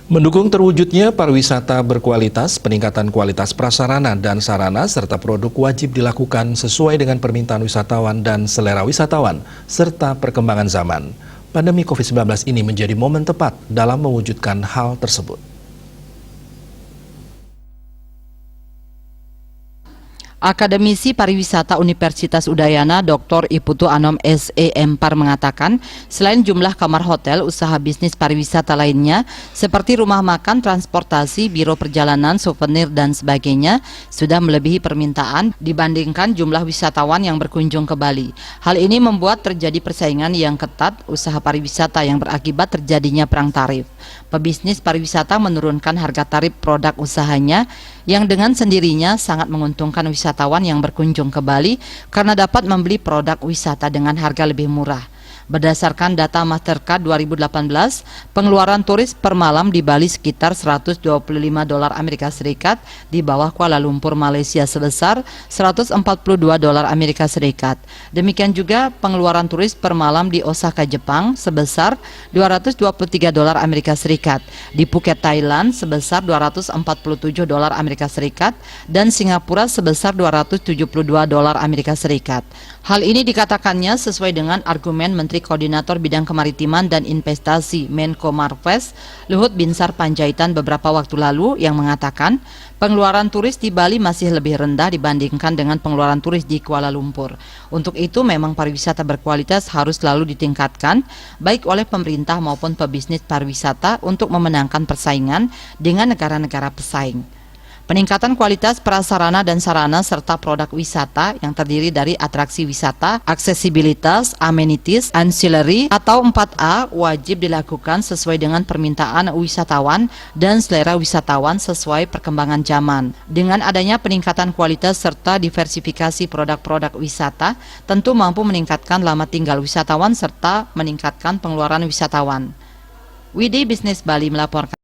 Mendukung terwujudnya pariwisata berkualitas, peningkatan kualitas prasarana dan sarana serta produk wajib dilakukan sesuai dengan permintaan wisatawan dan selera wisatawan, serta perkembangan zaman. Pandemi COVID-19 ini menjadi momen tepat dalam mewujudkan hal tersebut. Akademisi Pariwisata Universitas Udayana Dr. Iputu Anom S.E. Empar mengatakan, selain jumlah kamar hotel, usaha bisnis pariwisata lainnya seperti rumah makan, transportasi, biro perjalanan, souvenir, dan sebagainya sudah melebihi permintaan dibandingkan jumlah wisatawan yang berkunjung ke Bali. Hal ini membuat terjadi persaingan yang ketat usaha pariwisata yang berakibat terjadinya perang tarif. Pebisnis pariwisata menurunkan harga tarif produk usahanya yang dengan sendirinya sangat menguntungkan wisatawan yang berkunjung ke Bali karena dapat membeli produk wisata dengan harga lebih murah. Berdasarkan data Mastercard 2018, pengeluaran turis per malam di Bali sekitar $125 Amerika Serikat, di bawah Kuala Lumpur Malaysia sebesar $142 Amerika Serikat. Demikian juga pengeluaran turis per malam di Osaka Jepang sebesar $223 Amerika Serikat, di Phuket Thailand sebesar $247 Amerika Serikat, dan Singapura sebesar $272 Amerika Serikat. Hal ini dikatakannya sesuai dengan argumen Menteri Koordinator Bidang Kemaritiman dan Investasi Menko Marves Luhut Binsar Panjaitan beberapa waktu lalu yang mengatakan pengeluaran turis di Bali masih lebih rendah dibandingkan dengan pengeluaran turis di Kuala Lumpur. Untuk itu memang pariwisata berkualitas harus selalu ditingkatkan baik oleh pemerintah maupun pebisnis pariwisata untuk memenangkan persaingan dengan negara-negara pesaing. Peningkatan kualitas prasarana dan sarana serta produk wisata yang terdiri dari atraksi wisata, aksesibilitas, amenities, ancillary atau 4A wajib dilakukan sesuai dengan permintaan wisatawan dan selera wisatawan sesuai perkembangan zaman. Dengan adanya peningkatan kualitas serta diversifikasi produk-produk wisata, tentu mampu meningkatkan lama tinggal wisatawan serta meningkatkan pengeluaran wisatawan. Widi Bisnis Bali melaporkan.